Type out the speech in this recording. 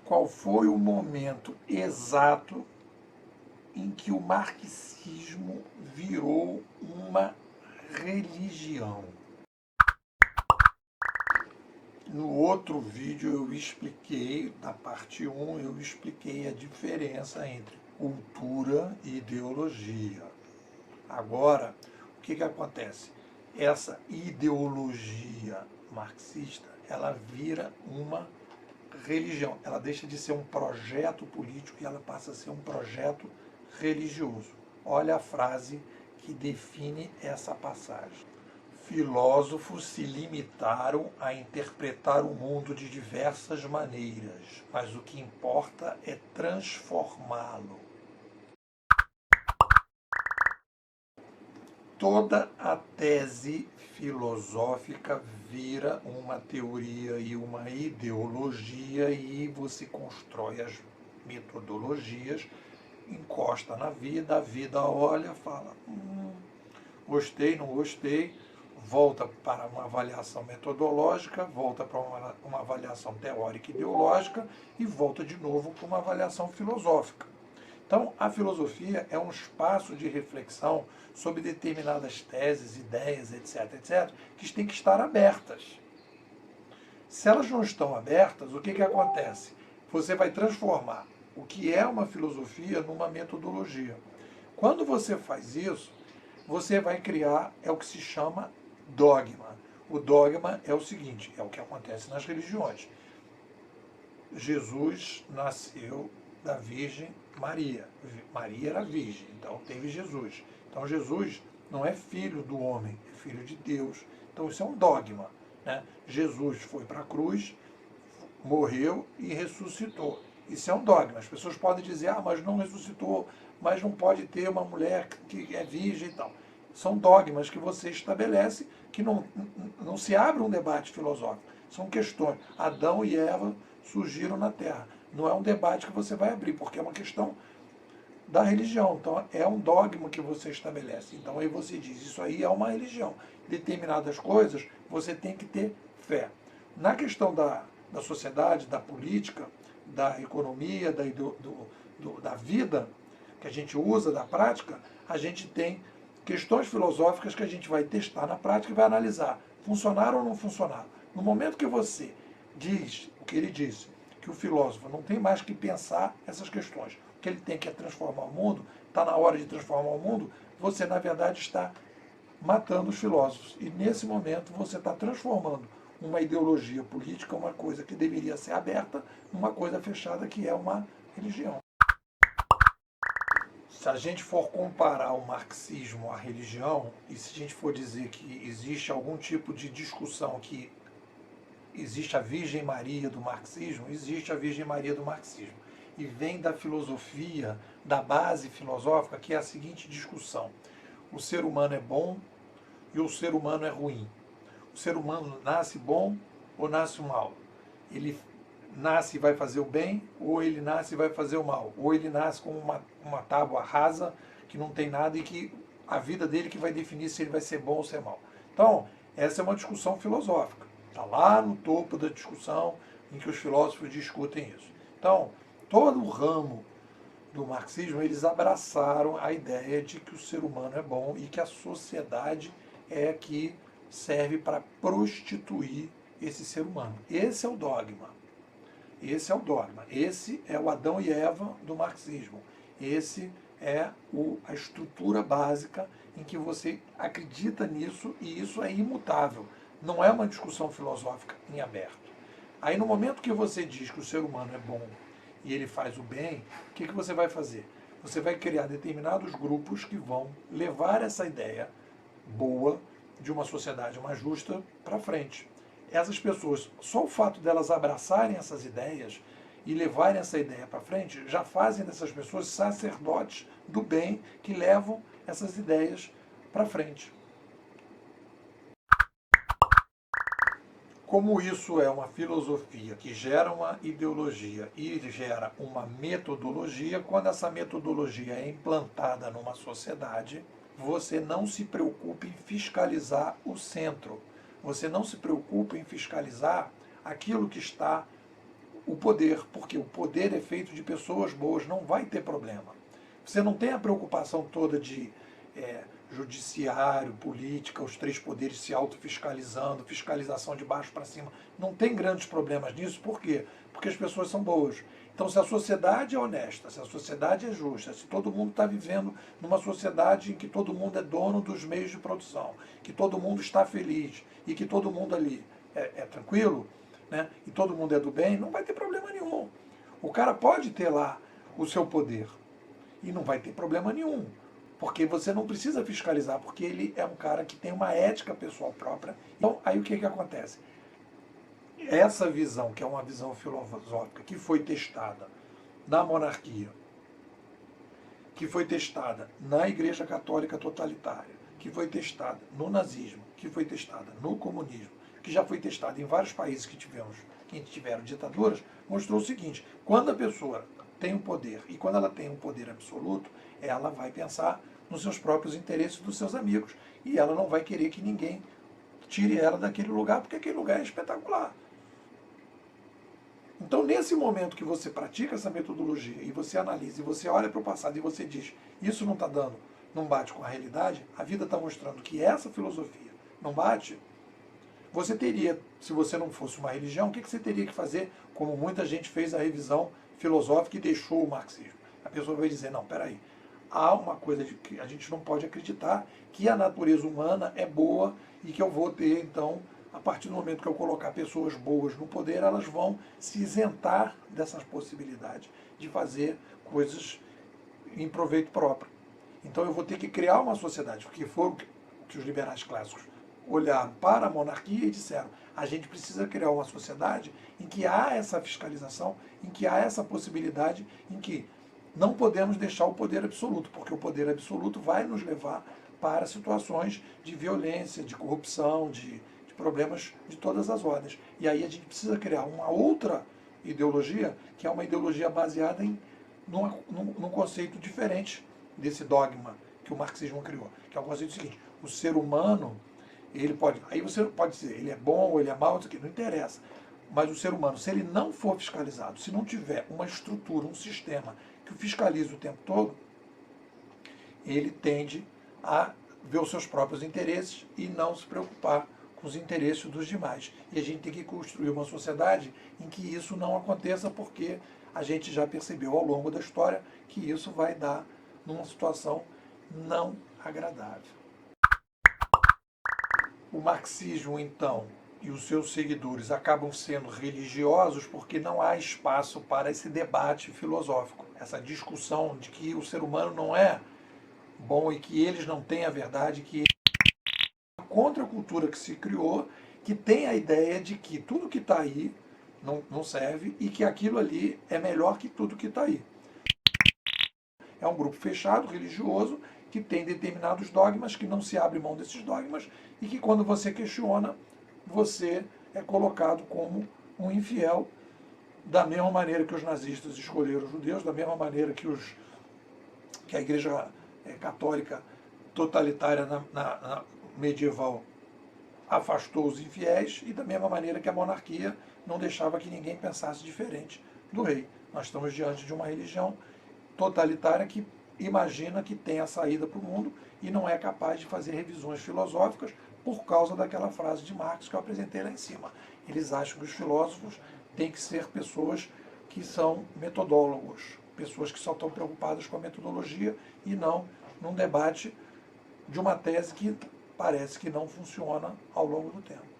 qual foi o momento exato em que o marxismo virou uma religião. No outro vídeo eu expliquei, na parte 1, eu expliquei a diferença entre cultura e ideologia. Agora, o que acontece? Essa ideologia marxista, ela vira uma religião. Ela deixa de ser um projeto político e ela passa a ser um projeto religioso. Olha a frase que define essa passagem. Filósofos se limitaram a interpretar o mundo de diversas maneiras, mas o que importa é transformá-lo. Toda a tese filosófica vira uma teoria e uma ideologia e você constrói as metodologias, encosta na vida, a vida olha, fala, gostei, não gostei, volta para uma avaliação metodológica, volta para uma avaliação teórica e ideológica e volta de novo para uma avaliação filosófica. Então, a filosofia é um espaço de reflexão sobre determinadas teses, ideias, etc., que têm que estar abertas. Se elas não estão abertas, o que acontece? Você vai transformar o que é uma filosofia numa metodologia. Quando você faz isso, você vai criar, é o que se chama dogma. O dogma é o seguinte, é o que acontece nas religiões. Jesus nasceu da Virgem Maria. Maria era virgem, então teve Jesus. Então Jesus não é filho do homem, é filho de Deus. Então isso é um dogma, né? Jesus foi para a cruz, morreu e ressuscitou. Isso é um dogma. As pessoas podem dizer, mas não ressuscitou, mas não pode ter uma mulher que é virgem e tal. São dogmas que você estabelece que não se abre um debate filosófico. São questões. Adão e Eva surgiram na Terra. Não é um debate que você vai abrir, porque é uma questão da religião. Então, é um dogma que você estabelece. Então, aí você diz, isso aí é uma religião. Determinadas coisas, você tem que ter fé. Na questão da sociedade, da política, da economia, da vida, que a gente usa, da prática, a gente tem questões filosóficas que a gente vai testar na prática e vai analisar. Funcionaram ou não funcionaram? No momento que você diz o que ele disse, que o filósofo não tem mais que pensar essas questões, o que ele tem que é transformar o mundo, está na hora de transformar o mundo, você, na verdade, está matando os filósofos. E, nesse momento, você está transformando uma ideologia política, uma coisa que deveria ser aberta, numa coisa fechada, que é uma religião. Se a gente for comparar o marxismo à religião, e se a gente for dizer que existe algum tipo de discussão que existe a Virgem Maria do marxismo, existe a Virgem Maria do marxismo. E vem da filosofia, da base filosófica, que é a seguinte discussão. O ser humano é bom e o ser humano é ruim. O ser humano nasce bom ou nasce mal? Ele nasce e vai fazer o bem, ou ele nasce e vai fazer o mal? Ou ele nasce com uma tábua rasa, que não tem nada, e que a vida dele que vai definir se ele vai ser bom ou ser mal. Então, essa é uma discussão filosófica. Está lá no topo da discussão em que os filósofos discutem isso. Então, todo o ramo do marxismo, eles abraçaram a ideia de que o ser humano é bom e que a sociedade é que serve para prostituir esse ser humano. Esse é o dogma. Esse é o dogma. Esse é o Adão e Eva do marxismo. Esse é a estrutura básica em que você acredita nisso e isso é imutável. Não é uma discussão filosófica em aberto. Aí, no momento que você diz que o ser humano é bom e ele faz o bem, o que você vai fazer? Você vai criar determinados grupos que vão levar essa ideia boa de uma sociedade mais justa para frente. Essas pessoas, só o fato delas abraçarem essas ideias e levarem essa ideia para frente, já fazem dessas pessoas sacerdotes do bem que levam essas ideias para frente. Como isso é uma filosofia que gera uma ideologia e gera uma metodologia, quando essa metodologia é implantada numa sociedade, você não se preocupa em fiscalizar o centro. Você não se preocupa em fiscalizar aquilo que está o poder, porque o poder é feito de pessoas boas, não vai ter problema. Você não tem a preocupação toda de judiciário, política, os três poderes se autofiscalizando, fiscalização de baixo para cima. Não tem grandes problemas nisso, por quê? Porque as pessoas são boas. Então, se a sociedade é honesta, se a sociedade é justa, se todo mundo está vivendo numa sociedade em que todo mundo é dono dos meios de produção, que todo mundo está feliz e que todo mundo ali é tranquilo, né, e todo mundo é do bem, não vai ter problema nenhum. O cara pode ter lá o seu poder e não vai ter problema nenhum, porque você não precisa fiscalizar, porque ele é um cara que tem uma ética pessoal própria. Então, aí o que acontece? Essa visão, que é uma visão filosófica, que foi testada na monarquia, que foi testada na Igreja Católica totalitária, que foi testada no nazismo, que foi testada no comunismo, que já foi testada em vários países que tiveram ditaduras, mostrou o seguinte: quando a pessoa tem um poder, e quando ela tem um poder absoluto, ela vai pensar nos seus próprios interesses dos seus amigos, e ela não vai querer que ninguém tire ela daquele lugar, porque aquele lugar é espetacular. Então, nesse momento que você pratica essa metodologia, e você analisa, e você olha para o passado, e você diz, isso não está dando, não bate com a realidade, a vida está mostrando que essa filosofia não bate, você teria, se você não fosse uma religião, o que você teria que fazer, como muita gente fez a revisão filosófica e deixou o marxismo? A pessoa vai dizer, não, peraí, há uma coisa que a gente não pode acreditar, que a natureza humana é boa e que eu vou ter, então, a partir do momento que eu colocar pessoas boas no poder, elas vão se isentar dessas possibilidades de fazer coisas em proveito próprio. Então eu vou ter que criar uma sociedade, porque foi o que os liberais clássicos olharam para a monarquia e disseram, a gente precisa criar uma sociedade em que há essa fiscalização, em que há essa possibilidade, em que não podemos deixar o poder absoluto, porque o poder absoluto vai nos levar para situações de violência, de corrupção, de problemas de todas as ordens. E aí a gente precisa criar uma outra ideologia, que é uma ideologia baseada num conceito diferente desse dogma que o marxismo criou, que é o conceito seguinte: o ser humano, ele pode, aí você pode dizer, ele é bom ou ele é mau, isso aqui não interessa, mas o ser humano, se ele não for fiscalizado, se não tiver uma estrutura, um sistema que o fiscalize o tempo todo, ele tende a ver os seus próprios interesses e não se preocupar com os interesses dos demais. E a gente tem que construir uma sociedade em que isso não aconteça, porque a gente já percebeu ao longo da história que isso vai dar numa situação não agradável. O marxismo, então, e os seus seguidores acabam sendo religiosos porque não há espaço para esse debate filosófico, essa discussão de que o ser humano não é bom e que eles não têm a verdade, que a contracultura que se criou, que tem a ideia de que tudo que está aí não serve e que aquilo ali é melhor que tudo que está aí. É um grupo fechado, religioso, que tem determinados dogmas, que não se abre mão desses dogmas e que quando você questiona, você é colocado como um infiel, da mesma maneira que os nazistas escolheram os judeus, da mesma maneira que a Igreja Católica totalitária na medieval afastou os infiéis, e da mesma maneira que a monarquia não deixava que ninguém pensasse diferente do rei. Nós estamos diante de uma religião totalitária que imagina que tem a saída para o mundo e não é capaz de fazer revisões filosóficas por causa daquela frase de Marx que eu apresentei lá em cima. Eles acham que os filósofos têm que ser pessoas que são metodólogos, pessoas que só estão preocupadas com a metodologia e não num debate de uma tese que parece que não funciona ao longo do tempo.